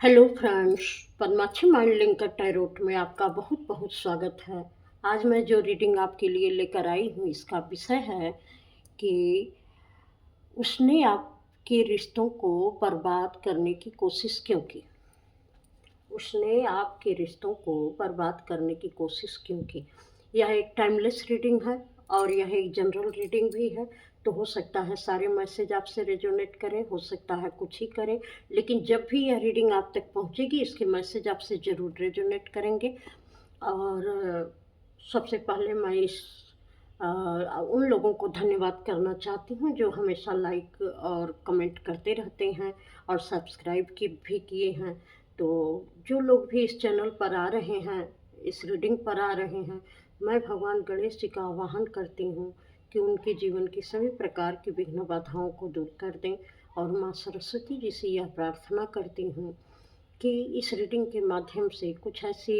Hello friends, Padmakshi mind linker tarot में आपका बहुत बहुत स्वागत है। आज मैं जो रीडिंग आपके लिए लेकर आई हूँ इसका विषय है कि उसने आपके रिश्तों को बर्बाद करने की कोशिश क्यों की। उसने आपके रिश्तों को बर्बाद करने की कोशिश क्यों की। यह एक टाइमलेस रीडिंग है और यह एक जनरल रीडिंग भी है। तो हो सकता है सारे मैसेज आपसे रेजोनेट करें, हो सकता है कुछ ही करें, लेकिन जब भी यह रीडिंग आप तक पहुंचेगी इसके मैसेज आपसे ज़रूर रेजोनेट करेंगे। और सबसे पहले मैं उन लोगों को धन्यवाद करना चाहती हूँ जो हमेशा लाइक और कमेंट करते रहते हैं और सब्सक्राइब की भी किए हैं। तो जो लोग भी इस चैनल पर आ रहे हैं, इस रीडिंग पर आ रहे हैं, मैं भगवान गणेश जी का आवाहन करती हूँ कि उनके जीवन की सभी प्रकार की विघ्न बाधाओं को दूर कर दें। और माँ सरस्वती जी से यह प्रार्थना करती हूँ कि इस रीडिंग के माध्यम से कुछ ऐसी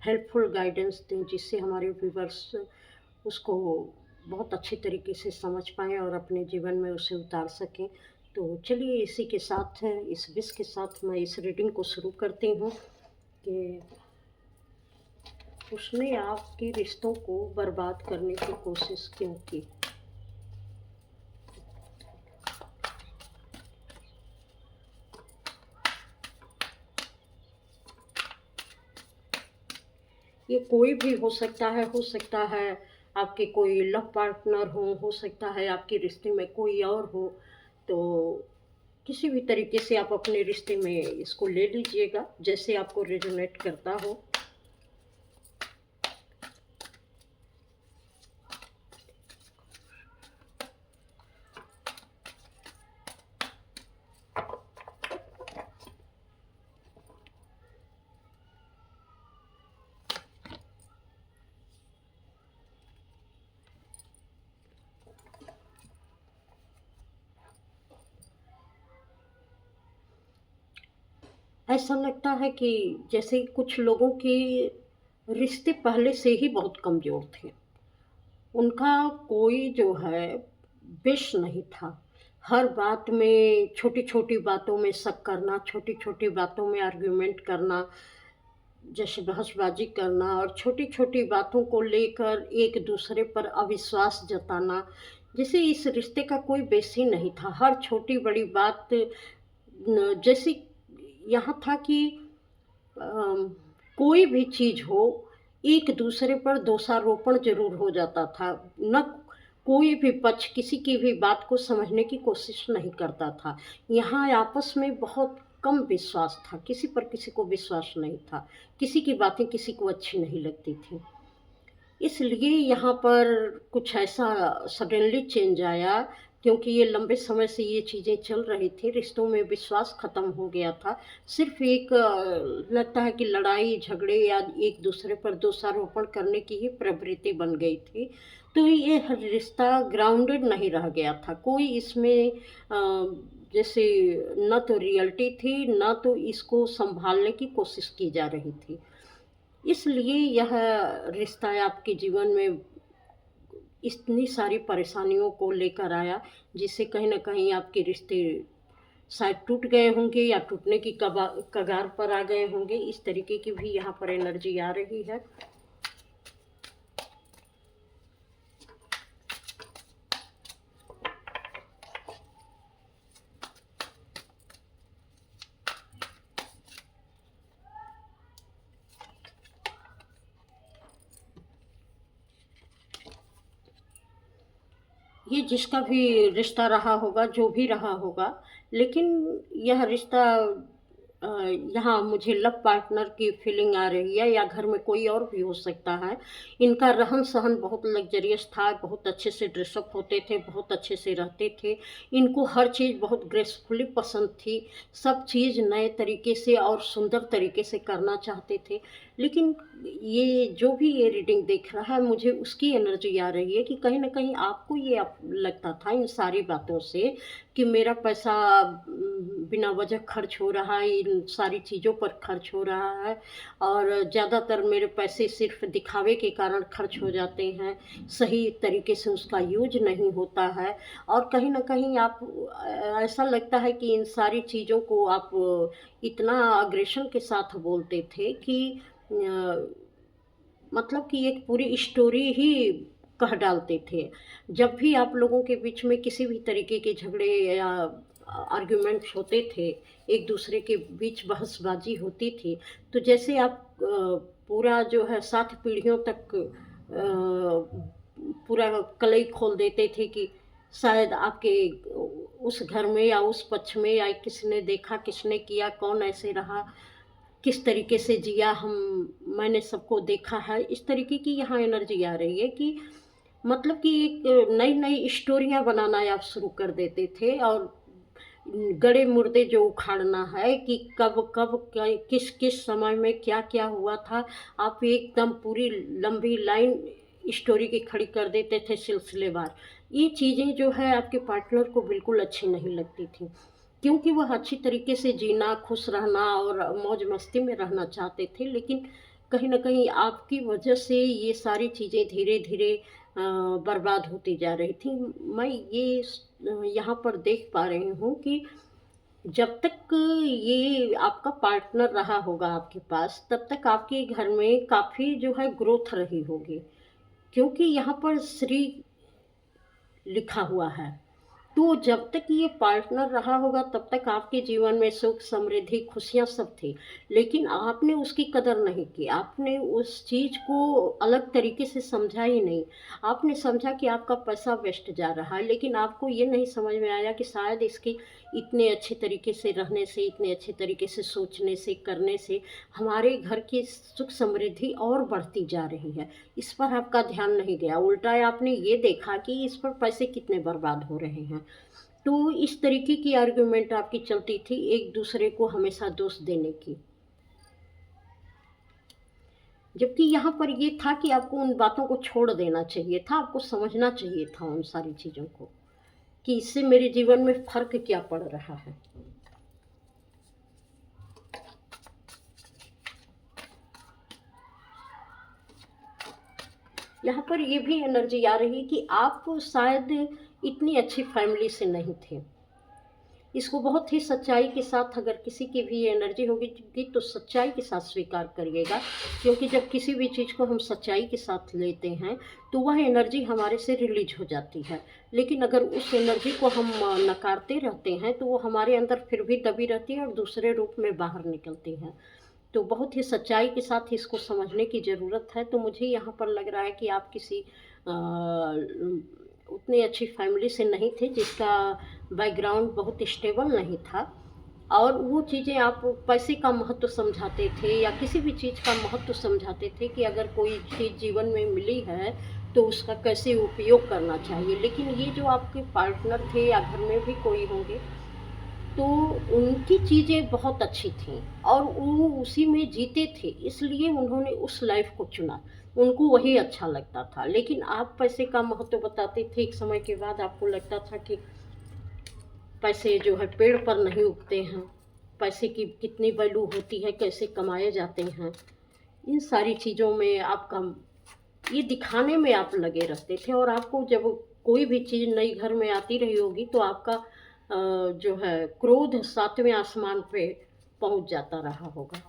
हेल्पफुल गाइडेंस दें जिससे हमारे व्यूवर्स उसको बहुत अच्छी तरीके से समझ पाएँ और अपने जीवन में उसे उतार सकें। तो चलिए इसी के साथ इस विश के साथ मैं इस रीडिंग को शुरू करती हूँ कि उसने आपके रिश्तों को बर्बाद करने की कोशिश क्यों की। ये कोई भी हो सकता है आपके कोई लव पार्टनर हो सकता है आपके रिश्ते में कोई और हो। तो किसी भी तरीके से आप अपने रिश्ते में इसको ले लीजिएगा जैसे आपको रेजोनेट करता हो। ऐसा लगता है कि जैसे कुछ लोगों के रिश्ते पहले से ही बहुत कमज़ोर थे। उनका कोई जो है विश नहीं था। हर बात में छोटी-छोटी बातों में शक करना, छोटी-छोटी बातों में आर्ग्यूमेंट करना, जैसे बहसबाजी करना और छोटी-छोटी बातों को लेकर एक-दूसरे पर अविश्वास जताना। जैसे इस रिश्ते का कोई बेस ही नहीं था। हर छोटी-बड़ी बात जैसे यहाँ था कि अम, कोई भी चीज़ हो, एक-दूसरे पर दोषारोपण ज़रूर हो जाता था। न कोई भी पक्ष किसी की भी बात को समझने की कोशिश नहीं करता था। यहाँ आपस में बहुत कम विश्वास था, किसी पर किसी को विश्वास नहीं था। किसी की बातें किसी को अच्छी नहीं लगती थीं। इसलिए यहाँ पर कुछ ऐसा सडनली चेंज आया क्योंकि ये लंबे समय से ये चीज़ें चल रही थी, रिश्तों में विश्वास ख़त्म हो गया था। सिर्फ़ एक लगता है कि लड़ाई झगड़े या एक-दूसरे पर दोषारोपण करने की ही प्रवृत्ति बन गई थी। तो ये रिश्ता ग्राउंडेड नहीं रह गया था। कोई इसमें जैसे ना तो रियलिटी थी, ना तो इसको सँभालने की कोशिश की जा रही थी। इसलिए यह रिश्ता आपके जीवन में इतनी सारी परेशानियों को लेकर आया, जिससे कहीं न कहीं आपके रिश्ते शायद टूट गए होंगे या टूटने की कगार पर आ गए होंगे। इस तरीके की भी यहाँ पर एनर्जी आ रही है। ये जिसका भी रिश्ता रहा होगा, जो भी रहा होगा, लेकिन यह रिश्ता अ, यहाँ मुझे लव पार्टनर की फीलिंग आ रही है या घर में कोई और भी हो सकता है। इनका रहन-सहन बहुत लग्ज़रियस था, बहुत अच्छे से ड्रेसअप होते थे, बहुत अच्छे से रहते थे। इनको हर चीज़ बहुत ग्रेसफुली पसंद थी, सब चीज़ नए तरीके से और सुंदर तरीके से करना चाहते थे। लेकिन ये जो भी ये रीडिंग देख रहा है मुझे उसकी एनर्जी आ रही है कि कहीं न कहीं आपको ये लगता था इन सारी बातों से कि मेरा पैसा बिना वजह खर्च हो रहा है, इन सारी चीज़ों पर खर्च हो रहा है और ज़्यादातर मेरे पैसे सिर्फ़ दिखावे के कारण खर्च हो जाते हैं, सही तरीके से उसका यूज़ नहीं होता है और कहीं न कहीं आप ऐसा लगता है कि इन सारी चीज़ों को आप इतना अग्रेशन के साथ बोलते थे कि मतलब कि एक पूरी स्टोरी ही कह डालते थे। जब भी आप लोगों के बीच में किसी भी तरीके के झगड़े या आर्ग्यूमेंट्स होते थे, एक-दूसरे के बीच बहसबाजी होती थी, तो जैसे आप पूरा जो है 7 पीढ़ियों तक पूरा कलई खोल देते थे कि शायद आपके उस घर में या उस पक्ष में या किसने देखा, किसने किया, कौन ऐसे रहा, किस तरीके से जिया मैंने सबको देखा है। इस तरीके की यहाँ एनर्जी आ रही है कि मतलब कि एक नई-नई स्टोरियाँ बनाना आप शुरू कर देते थे और गड़े मुर्दे जो उखाड़ना है कि कब-कब क किस-किस समय में क्या-क्या हुआ था, आप एकदम पूरी लंबी लाइन स्टोरी की खड़ी कर देते थे सिलसिलेवार। ये चीज़ें जो है आपके पार्टनर को बिल्कुल अच्छी नहीं लगती थी, क्योंकि वह अच्छी तरीके से जीना, खुश रहना और मौज-मस्ती में रहना चाहते थे, लेकिन कहीं न कहीं आपकी वजह से ये सारी चीज़ें धीरे-धीरे बर्बाद होती जा रही थी। मैं ये यहाँ पर देख पा रही हूँ कि जब तक ये आपका पार्टनर रहा होगा आपके पास, तब तक आपके घर में काफ़ी जो है ग्रोथ रही होगी। क्योंकि यहाँ पर श्री लिखा हुआ है। तो जब तक ये पार्टनर रहा होगा तब तक आपके जीवन में सुख, समृद्धि, खुशियाँ सब थी। लेकिन आपने उसकी कदर नहीं की, आपने उस चीज़ को अलग तरीके से समझा ही नहीं। आपने समझा कि आपका पैसा वेस्ट जा रहा है, लेकिन आपको ये नहीं समझ में आया कि शायद इसकी इतने अच्छे तरीके से रहने से, इतने अच्छे तरीके से सोचने से, करने से हमारे घर की सुख समृद्धि और बढ़ती जा रही है। इस पर आपका ध्यान नहीं गया, उल्टा आपने ये देखा कि इस पर पैसे कितने बर्बाद हो रहे हैं। तो इस तरीके की आर्गुमेंट आपकी चलती थी एक-दूसरे को हमेशा दोष देने की। जबकि यहाँ पर ये था कि आपको उन बातों को छोड़ देना चाहिए था, आपको समझना चाहिए था उन सारी चीज़ों को, कि इससे मेरे जीवन में फ़र्क क्या पड़ रहा है। यहाँ पर ये भी एनर्जी आ रही है कि आप शायद इतनी अच्छी फैमिली से नहीं थे। इसको बहुत ही सच्चाई के साथ अगर किसी की भी एनर्जी होगी तो सच्चाई के साथ स्वीकार करिएगा, क्योंकि जब किसी भी चीज़ को हम सच्चाई के साथ लेते हैं तो वह एनर्जी हमारे से रिलीज हो जाती है। लेकिन अगर उस एनर्जी को हम नकारते रहते हैं तो वो हमारे अंदर फिर भी दबी रहती है और दूसरे रूप में बाहर निकलती है। तो बहुत ही सच्चाई के साथ इसको समझने की ज़रूरत है। तो मुझे यहाँ पर लग रहा है कि आप किसी उतनी अच्छी फैमिली से नहीं थे जिसका बैकग्राउंड बहुत स्टेबल नहीं था और वो चीज़ें आप पैसे का महत्व समझाते थे या किसी भी चीज़ का महत्व समझाते थे कि अगर कोई चीज़ जीवन में मिली है तो उसका कैसे उपयोग करना चाहिए। लेकिन ये जो आपके पार्टनर थे या घर में भी कोई होंगे तो उनकी चीज़ें बहुत अच्छी थीं और वो उसी में जीते थे, इसलिए उन्होंने उस लाइफ़ को चुना। उनको वही अच्छा लगता था। लेकिन आप पैसे का महत्व बताते थे, एक समय के बाद आपको लगता था कि पैसे जो है पेड़ पर नहीं उगते हैं, पैसे की कितनी वैल्यू होती है, कैसे कमाए जाते हैं। इन सारी चीज़ों में आपका ये दिखाने में आप लगे रहते थे और आपको जब कोई भी चीज़ नई घर में आती रही होगी तो आपका जो है क्रोध 7वें आसमान पे पहुंच जाता रहा होगा।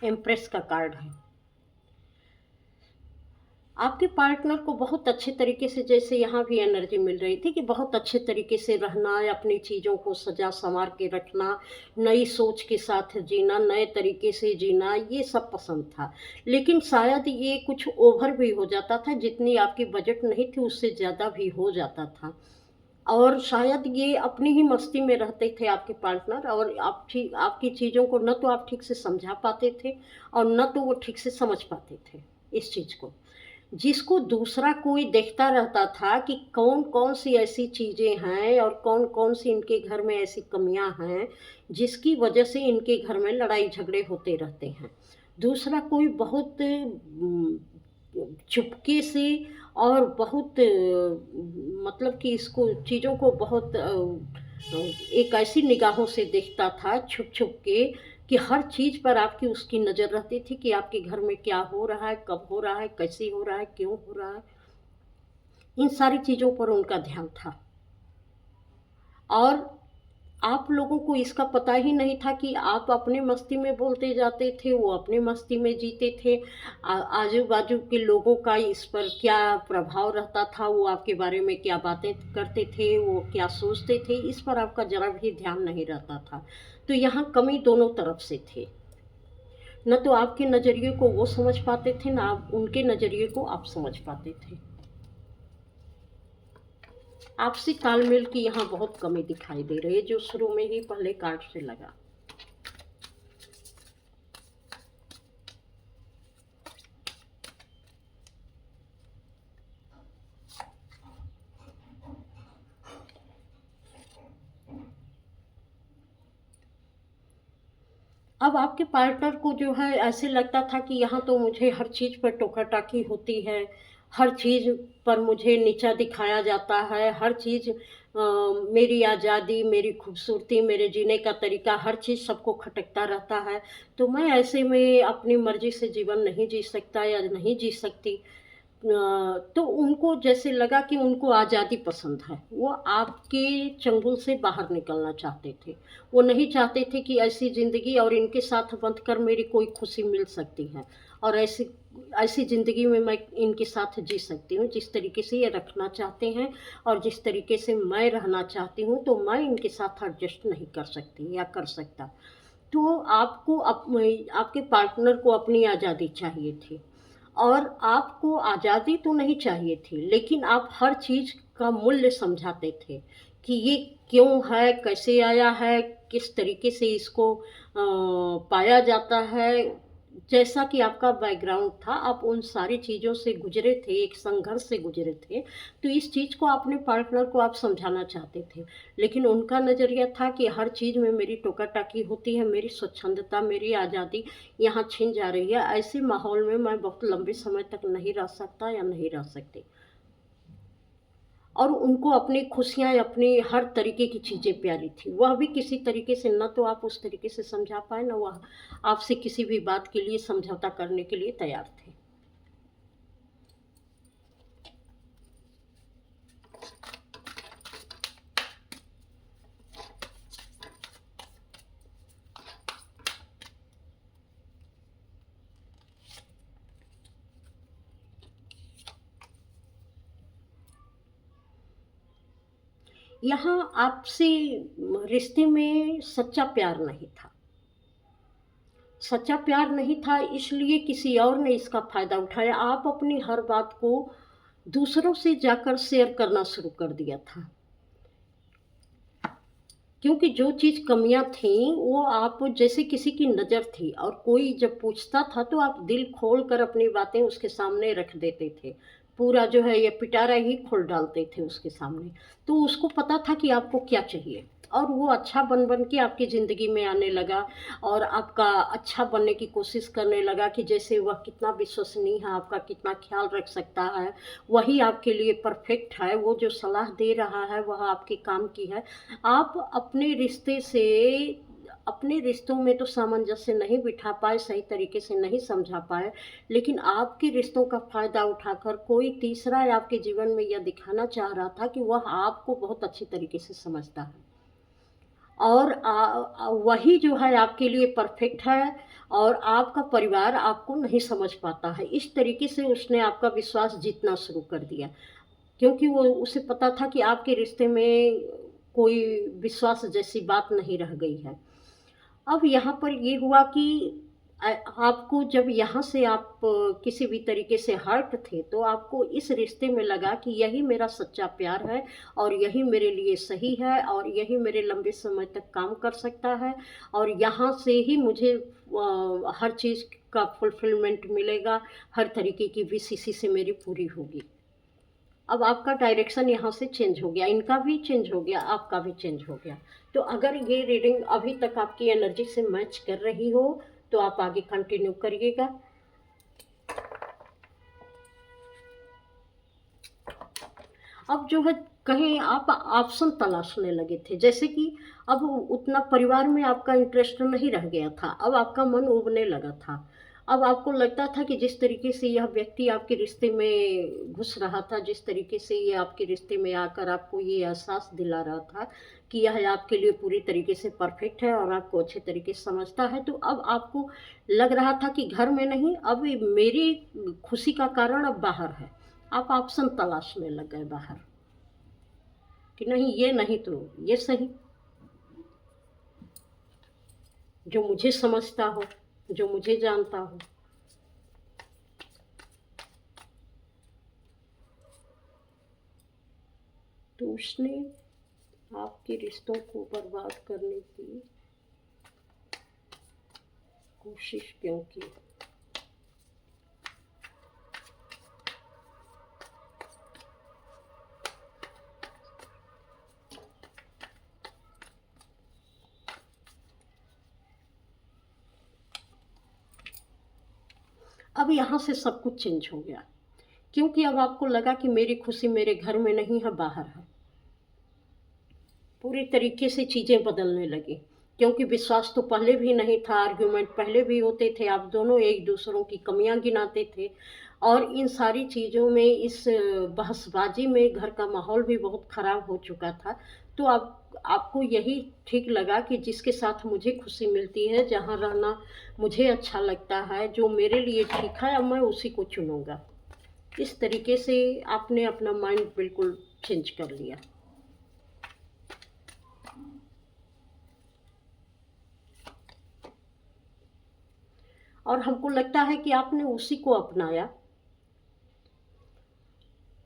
एम्प्रेस का कार्ड है। आपके पार्टनर को बहुत अच्छे तरीके से जैसे यहाँ भी एनर्जी मिल रही थी कि बहुत अच्छे तरीके से रहना, अपनी चीज़ों को सजा संवार के रखना, नई सोच के साथ जीना, नए तरीके से जीना, ये सब पसंद था। लेकिन शायद ये कुछ ओवर भी हो जाता था, जितनी आपकी बजट नहीं थी उससे ज़्यादा भी हो जाता था। और शायद ये अपनी ही मस्ती में रहते थे आपके पार्टनर और आपकी चीज़ों को न तो आप ठीक से समझा पाते थे और न तो वो ठीक से समझ पाते थे इस चीज़ को। जिसको दूसरा कोई देखता रहता था कि कौन-कौन सी ऐसी चीज़ें हैं और कौन-कौन सी इनके घर में ऐसी कमियाँ हैं, जिसकी वजह से इनके घर में लड़ाई-झगड़े होते रहते हैं। दूसरा कोई बहुत चुपके से और बहुत मतलब कि इसको चीज़ों को बहुत एक ऐसी निगाहों से देखता था छुप-छुप के कि हर चीज़ पर आपकी उसकी नज़र रहती थी कि आपके घर में क्या हो रहा है, कब हो रहा है, कैसे हो रहा है, क्यों हो रहा है। इन सारी चीज़ों पर उनका ध्यान था और आप लोगों को इसका पता ही नहीं था कि आप अपनी मस्ती में बोलते जाते थे, वो अपनी मस्ती में जीते थे। आजू-बाजू के लोगों का इस पर क्या प्रभाव रहता था, वो आपके बारे में क्या बातें करते थे, वो क्या सोचते थे, इस पर आपका ज़रा भी ध्यान नहीं रहता था। तो यहाँ कमी दोनों तरफ से थी। ना तो आपके नज़रिए को वो समझ पाते थे, ना आप उनके नज़रिए को आप समझ पाते थे। आपसी तालमेल की यहाँ बहुत कमी दिखाई दे रही है, जो शुरू में ही पहले कार्ड से लगा। अब आपके पार्टनर को जो है ऐसे लगता था कि यहाँ तो मुझे हर चीज़ पर टोका-टाकी होती है, हर चीज़ पर मुझे नीचा दिखाया जाता है, हर चीज़ मेरी आज़ादी, मेरी खूबसूरती, मेरे जीने का तरीका, हर चीज़ सबको खटकता रहता है। तो मैं ऐसे में अपनी मर्ज़ी से जीवन नहीं जी सकता या नहीं जी सकती। तो उनको जैसे लगा कि उनको आज़ादी पसंद है। वो आपके चंगुल से बाहर निकलना चाहते थे। वो नहीं चाहते थे कि ऐसी ज़िंदगी और इनके साथ बंध कर मेरी कोई खुशी मिल सकती है और ऐसी ऐसी ज़िंदगी में मैं इनके साथ जी सकती हूँ, जिस तरीके से ये रखना चाहते हैं और जिस तरीके से मैं रहना चाहती हूँ, तो मैं इनके साथ एडजस्ट नहीं कर सकती या कर सकता। तो आपको आपके पार्टनर को अपनी आज़ादी चाहिए थी। और आपको आज़ादी तो नहीं चाहिए थी, लेकिन आप हर चीज़ का मूल्य समझाते थे कि ये क्यों है, कैसे आया है, किस तरीके से इसको पाया जाता है। जैसा कि आपका बैकग्राउंड था, आप उन सारी चीज़ों से गुज़रे थे, एक संघर्ष से गुज़रे थे, तो इस चीज़ को अपने पार्टनर को आप समझाना चाहते थे। लेकिन उनका नज़रिया था कि हर चीज़ में मेरी टोका-टाकी होती है, मेरी स्वच्छंदता, मेरी आज़ादी यहाँ छिन जा रही है। ऐसे माहौल में मैं बहुत लंबे समय तक नहीं रह सकता या नहीं रह सकती। और उनको अपनी खुशियाँ, अपनी हर तरीके की चीज़ें प्यारी थी। वह भी किसी तरीके से ना तो आप उस तरीके से समझा पाए, ना वह आपसे किसी भी बात के लिए समझौता करने के लिए तैयार थे। यहाँ आपसे रिश्ते में सच्चा प्यार नहीं था। सच्चा प्यार नहीं था, इसलिए किसी और ने इसका फ़ायदा उठाया। आप अपनी हर बात को दूसरों से जाकर शेयर करना शुरू कर दिया था। क्योंकि जो चीज़ कमियाँ थीं, वो आप जैसे किसी की नज़र थी और कोई जब पूछता था, तो आप दिल खोल कर अपनी बातें उसके सामने रख देते थे। पूरा जो है ये पिटारा ही खोल डालते थे उसके सामने। तो उसको पता था कि आपको क्या चाहिए और वो अच्छा बन-बन के आपकी ज़िंदगी में आने लगा और आपका अच्छा बनने की कोशिश करने लगा कि जैसे वह कितना विश्वसनीय है, आपका कितना ख़्याल रख सकता है, वही आपके लिए परफ़ेक्ट है, वो जो सलाह दे रहा है, वह आपके काम की है। आप अपने रिश्तों में तो सामंजस्य नहीं बिठा पाए, सही तरीके से नहीं समझा पाए, लेकिन आपके रिश्तों का फ़ायदा उठाकर कोई तीसरा आपके जीवन में यह दिखाना चाह रहा था कि वह आपको बहुत अच्छी तरीके से समझता है। और वही जो है आपके लिए परफ़ेक्ट है और आपका परिवार आपको नहीं समझ पाता है। इस तरीके से उसने आपका विश्वास जीतना शुरू कर दिया। क्योंकि वो उसे पता था कि आपके रिश्ते में कोई विश्वास जैसी बात नहीं रह गई है। अब यहाँ पर ये हुआ कि आपको जब यहाँ से आप किसी भी तरीके से हर्ट थे, तो आपको इस रिश्ते में लगा कि यही मेरा सच्चा प्यार है और यही मेरे लिए सही है और यही मेरे लंबे समय तक काम कर सकता है और यहाँ से ही मुझे हर चीज़ का फुलफिलमेंट मिलेगा, हर तरीके की विश इसी से मेरी पूरी होगी। अब आपका डायरेक्शन यहाँ से चेंज हो गया, इनका भी चेंज हो गया, आपका भी चेंज हो गया। तो अगर ये रीडिंग अभी तक आपकी एनर्जी से मैच कर रही हो, तो आप आगे कंटिन्यू करिएगा। अब जो है कहीं आप ऑप्शन तलाशने लगे थे, जैसे कि अब उतना परिवार में आपका इंटरेस्ट नहीं रह गया था, अब आपका मन उबने लगा था। अब आपको लगता था कि जिस तरीके से यह व्यक्ति आपके रिश्ते में घुस रहा था, जिस तरीके से ये आपके रिश्ते में आकर आपको ये एहसास दिला रहा था कि यह आपके लिए पूरी तरीके से परफेक्ट है और आपको अच्छे तरीके से समझता है, तो अब आपको लग रहा था कि घर में नहीं, अब मेरी खुशी का कारण अब बाहर है। आप ऑप्शन तलाशने लग गए बाहर कि नहीं, ये नहीं तो ये सही, जो मुझे समझता हो, जो मुझे जानता हो। तो उसने आपके रिश्तों को बर्बाद करने की कोशिश क्यों की? अब यहाँ से सब कुछ चेंज हो गया, क्योंकि अब आपको लगा कि मेरी खुशी मेरे घर में नहीं है, बाहर है। पूरी तरीके से चीज़ें बदलने लगी, क्योंकि विश्वास तो पहले भी नहीं था, आर्ग्यूमेंट पहले भी होते थे, आप दोनों एक दूसरों की कमियां गिनाते थे और इन सारी चीज़ों में, इस बहसबाजी में घर का माहौल भी बहुत ख़राब हो चुका था। तो आपको यही ठीक लगा कि जिसके साथ मुझे खुशी मिलती है, जहाँ रहना मुझे अच्छा लगता है, जो मेरे लिए ठीक है, अब मैं उसी को चुनूँगा। इस तरीके से आपने अपना माइंड बिल्कुल चेंज कर लिया। और हमको लगता है कि आपने उसी को अपनाया,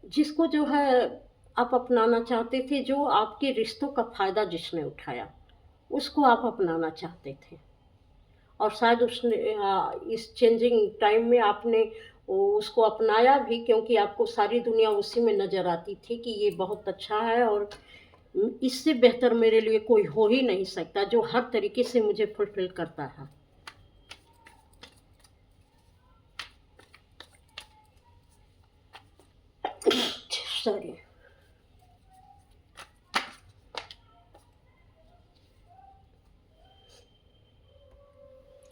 जिसको जो है आप अपनाना चाहते थे, जो आपके रिश्तों का फ़ायदा जिसने उठाया, उसको आप अपनाना चाहते थे। और शायद उसने इस चेंजिंग टाइम में आपने उसको अपनाया भी, क्योंकि आपको सारी दुनिया उसी में नज़र आती थी कि ये बहुत अच्छा है और इससे बेहतर मेरे लिए कोई हो ही नहीं सकता, जो हर तरीके से मुझे फुलफ़िल करता है। सॉरी।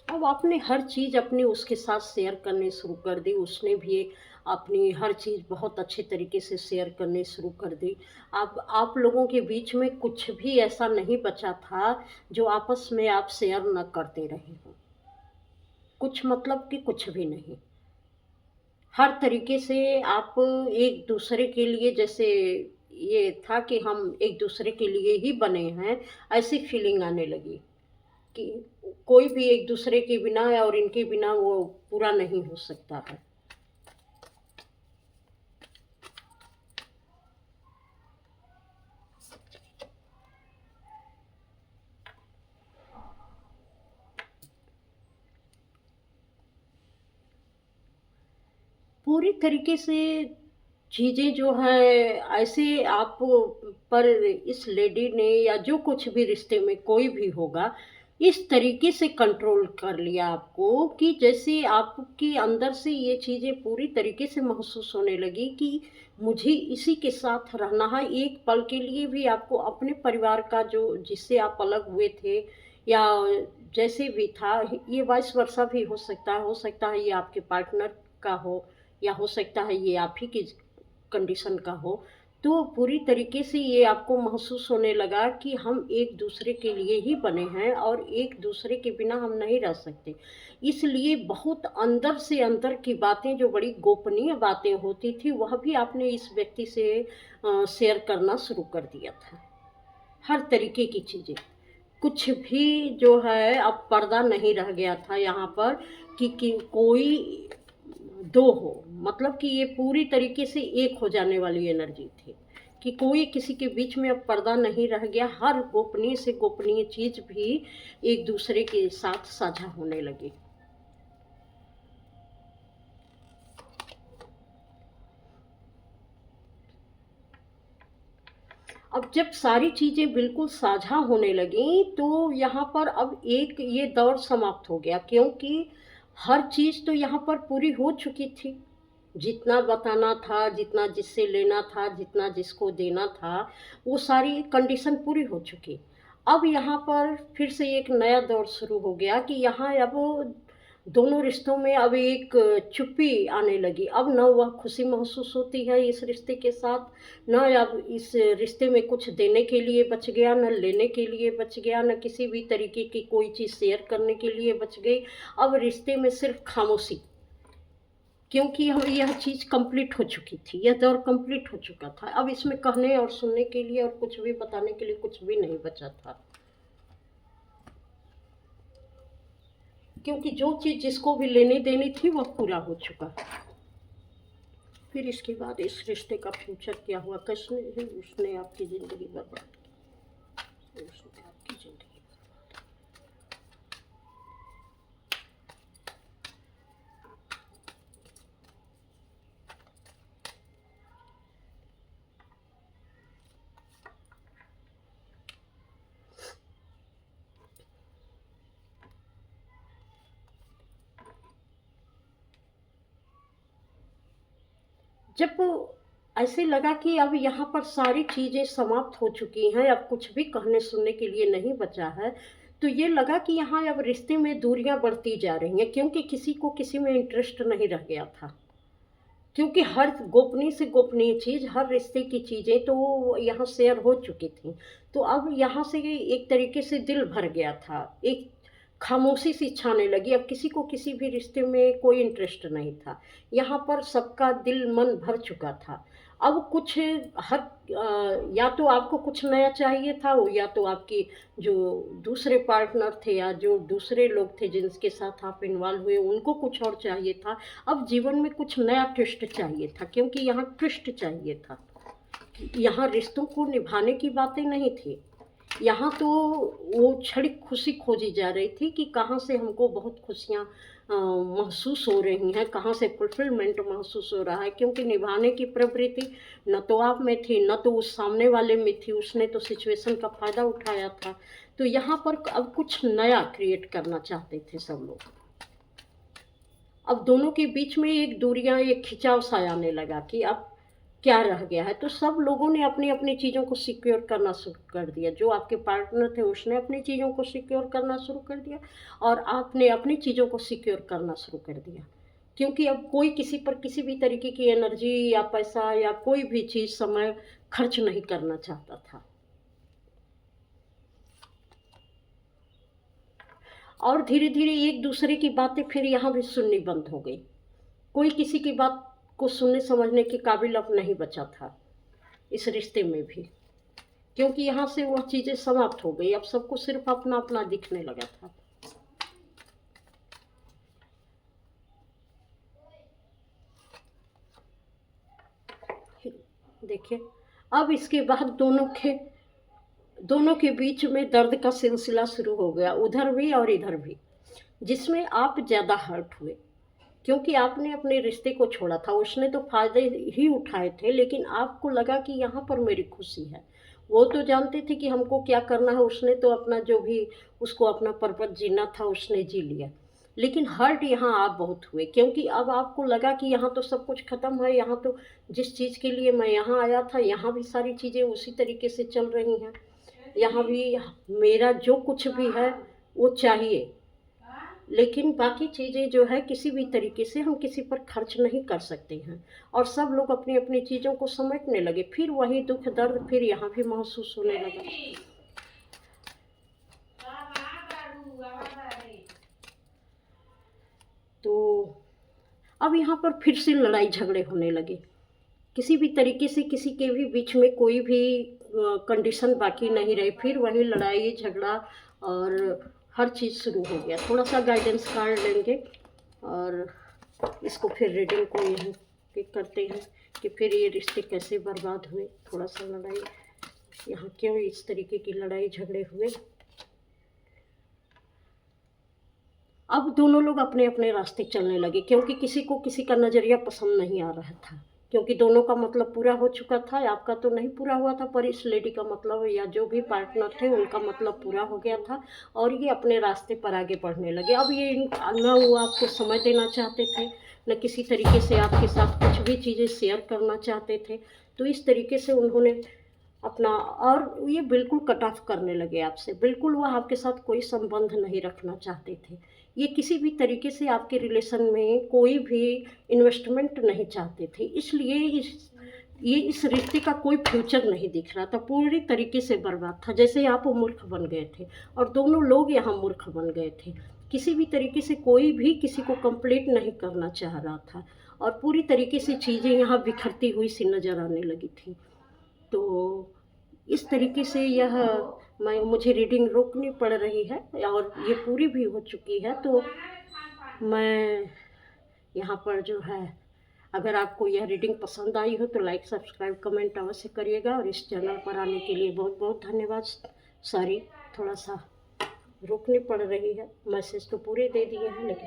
अब आपने हर चीज़ अपनी उसके साथ शेयर करनी शुरू कर दी, उसने भी अपनी हर चीज़ बहुत अच्छे तरीके से शेयर करनी शुरू कर दी। अब आप लोगों के बीच में कुछ भी ऐसा नहीं बचा था जो आपस में आप शेयर न करते रहे हों। कुछ मतलब कि कुछ भी नहीं। हर तरीके से आप एक दूसरे के लिए, जैसे ये था कि हम एक दूसरे के लिए ही बने हैं, ऐसी फीलिंग आने लगी कि कोई भी एक दूसरे के बिना और इनके बिना वो पूरा नहीं हो सकता है। पूरी तरीके से चीज़ें जो हैं ऐसे आप पर, इस लेडी ने या जो कुछ भी रिश्ते में कोई भी होगा, इस तरीके से कंट्रोल कर लिया आपको कि जैसे आपके अंदर से ये चीज़ें पूरी तरीके से महसूस होने लगी कि मुझे इसी के साथ रहना है। एक पल के लिए भी आपको अपने परिवार का, जो जिससे आप अलग हुए थे या जैसे भी था, ये वाइस वर्सा भी हो सकता है ये आपके पार्टनर का हो या हो सकता है ये आप ही की कंडीशन का हो। तो पूरी तरीके से ये आपको महसूस होने लगा कि हम एक दूसरे के लिए ही बने हैं और एक दूसरे के बिना हम नहीं रह सकते। इसलिए बहुत अंदर से अंदर की बातें, जो बड़ी गोपनीय बातें होती थी, वह भी आपने इस व्यक्ति से शेयर करना शुरू कर दिया था। हर तरीके की चीज़ें। कुछ भी जो है अब पर्दा नहीं रह गया था यहाँ पर कि कोई दो हो, मतलब कि ये पूरी तरीके से एक हो जाने वाली एनर्जी थी कि कोई किसी के बीच में अब पर्दा नहीं रह गया। हर गोपनीय से गोपनीय चीज भी एक दूसरे के साथ साझा होने लगी। अब जब सारी चीज़ें बिल्कुल साझा होने लगीं तो यहाँ पर अब एक ये दौर समाप्त हो गया, क्योंकि हर चीज़ तो यहाँ पर पूरी हो चुकी थी। जितना बताना था, जितना जिससे लेना था, जितना जिसको देना था, वो सारी कंडीशन पूरी हो चुकी। अब यहाँ पर फिर से एक नया दौर शुरू हो गया कि यहाँ अब दोनों रिश्तों में अब एक चुप्पी आने लगी। अब न वह खुशी महसूस होती है इस रिश्ते के साथ, न अब इस रिश्ते में कुछ देने के लिए बच गया, न लेने के लिए बच गया, न किसी भी तरीके की कोई चीज़ शेयर करने के लिए बच गई। अब रिश्ते में सिर्फ खामोशी, क्योंकि हम यह चीज़ कंप्लीट हो चुकी थी, यह दौर कंप्लीट हो चुका था। अब इसमें कहने और सुनने के लिए और कुछ भी बताने के लिए कुछ भी नहीं बचा था, क्योंकि जो चीज़ जिसको भी लेनी देनी थी वह पूरा हो चुका। फिर इसके बाद इस रिश्ते का फ्यूचर क्या हुआ, कैसे उसने आपकी ज़िंदगी बर्बाद की, उसने आपकी ज़िंदगी। जब ऐसे लगा कि अब यहाँ पर सारी चीज़ें समाप्त हो चुकी हैं, अब कुछ भी कहने सुनने के लिए नहीं बचा है, तो ये लगा कि यहाँ अब रिश्ते में दूरियां बढ़ती जा रही हैं, क्योंकि किसी को किसी में इंटरेस्ट नहीं रह गया था। क्योंकि हर गोपनीय से गोपनीय चीज़, हर रिश्ते की चीज़ें तो यहाँ शेयर हो चुकी थी। तो अब यहाँ से एक तरीके से दिल भर गया था, एक खामोशी सी छाने लगी। अब किसी को किसी भी रिश्ते में कोई इंटरेस्ट नहीं था। यहाँ पर सबका दिल मन भर चुका था। अब कुछ या तो आपको कुछ नया चाहिए था, वो या तो आपकी जो दूसरे पार्टनर थे या जो दूसरे लोग थे जिनके साथ आप इन्वॉल्व हुए, उनको कुछ और चाहिए था। अब जीवन में कुछ नया ट्विस्ट चाहिए था, क्योंकि यहाँ ट्विस्ट चाहिए था। यहाँ रिश्तों को निभाने की बातें नहीं थी, यहाँ तो वो क्षणिक खुशी खोजी जा रही थी कि कहाँ से हमको बहुत खुशियाँ महसूस हो रही हैं, कहाँ से फुलफिलमेंट महसूस हो रहा है। क्योंकि निभाने की प्रवृत्ति न तो आप में थी, न तो उस सामने वाले में थी, उसने तो सिचुएशन का फ़ायदा उठाया था। तो यहाँ पर अब कुछ नया क्रिएट करना चाहते थे सब लोग। अब दोनों के बीच में एक दूरियां, एक खिंचाव सा आने लगा कि अब क्या रह गया है। तो सब लोगों ने अपनी अपनी चीज़ों को सिक्योर करना शुरू कर दिया। जो आपके पार्टनर थे उसने अपनी चीज़ों को सिक्योर करना शुरू कर दिया, और आपने अपनी चीज़ों को सिक्योर करना शुरू कर दिया। क्योंकि अब कोई किसी पर किसी भी तरीके की एनर्जी या पैसा या कोई भी चीज़, समय खर्च नहीं करना चाहता था। और धीरे धीरे एक दूसरे की बातें फिर यहाँ भी सुननी बंद हो गई। कोई किसी की बात को सुनने समझने के काबिल अब नहीं बचा था इस रिश्ते में भी, क्योंकि यहाँ से वह चीज़ें समाप्त हो गई। अब सबको सिर्फ अपना अपना दिखने लगा था। देखिए, अब इसके बाद दोनों के बीच में दर्द का सिलसिला शुरू हो गया, उधर भी और इधर भी, जिसमें आप ज़्यादा हर्ट हुए। क्योंकि आपने अपने रिश्ते को छोड़ा था, उसने तो फ़ायदे ही उठाए थे, लेकिन आपको लगा कि यहाँ पर मेरी खुशी है। वो तो जानते थे कि हमको क्या करना है, उसने तो अपना जो भी उसको अपना पर्पस जीना था उसने जी लिया। लेकिन हर्ट यहाँ आप बहुत हुए, क्योंकि अब आपको लगा कि यहाँ तो सब कुछ ख़त्म है, यहाँ तो जिस चीज़ के लिए मैं यहाँ आया था, यहाँ भी सारी चीज़ें उसी तरीके से चल रही हैं। यहाँ भी मेरा जो कुछ भी है वो चाहिए, लेकिन बाकी चीज़ें जो है किसी भी तरीके से हम किसी पर खर्च नहीं कर सकते हैं। और सब लोग अपनी अपनी चीज़ों को समेटने लगे। फिर वही दुख दर्द फिर यहाँ भी महसूस होने लगा। तो अब यहाँ पर फिर से लड़ाई झगड़े होने लगे। किसी भी तरीके से किसी के भी बीच में कोई भी कंडीशन बाकी नहीं रही। फिर वही लड़ाई झगड़ा और हर चीज़ शुरू हो गया। थोड़ा सा गाइडेंस कार्ड लेंगे और इसको फिर रीडिंग को यहाँ पे करते हैं कि फिर ये रिश्ते कैसे बर्बाद हुए, थोड़ा सा लड़ाई यहाँ क्यों इस तरीके की लड़ाई झगड़े हुए। अब दोनों लोग अपने अपने रास्ते चलने लगे, क्योंकि किसी को किसी का नज़रिया पसंद नहीं आ रहा था, क्योंकि दोनों का मतलब पूरा हो चुका था। आपका तो नहीं पूरा हुआ था, पर इस लेडी का मतलब या जो भी पार्टनर थे उनका मतलब पूरा हो गया था और ये अपने रास्ते पर आगे बढ़ने लगे। अब ये ना वो आपको समय देना चाहते थे, न किसी तरीके से आपके साथ कुछ भी चीज़ें शेयर करना चाहते थे। तो इस तरीके से उन्होंने अपना, और ये बिल्कुल कट ऑफ करने लगे आपसे, बिल्कुल वो आपके साथ कोई संबंध नहीं रखना चाहते थे। ये किसी भी तरीके से आपके रिलेशन में कोई भी इन्वेस्टमेंट नहीं चाहते थे, इसलिए इस रिश्ते का कोई फ्यूचर नहीं दिख रहा था, पूरी तरीके से बर्बाद था। जैसे आप मूर्ख बन गए थे और दोनों लोग यहाँ मूर्ख बन गए थे। किसी भी तरीके से कोई भी किसी को कंप्लीट नहीं करना चाह रहा था और पूरी तरीके से चीज़ें यहाँ बिखरती हुई सी नज़र आने लगी थी। तो इस तरीके से यह मुझे रीडिंग रोकनी पड़ रही है और ये पूरी भी हो चुकी है। तो मैं यहाँ पर जो है, अगर आपको यह रीडिंग पसंद आई हो तो लाइक सब्सक्राइब कमेंट अवश्य करिएगा और इस चैनल पर आने के लिए बहुत बहुत धन्यवाद। सॉरी, थोड़ा सा रोकनी पड़ रही है, मैसेज तो पूरे दे दिए हैं लेकिन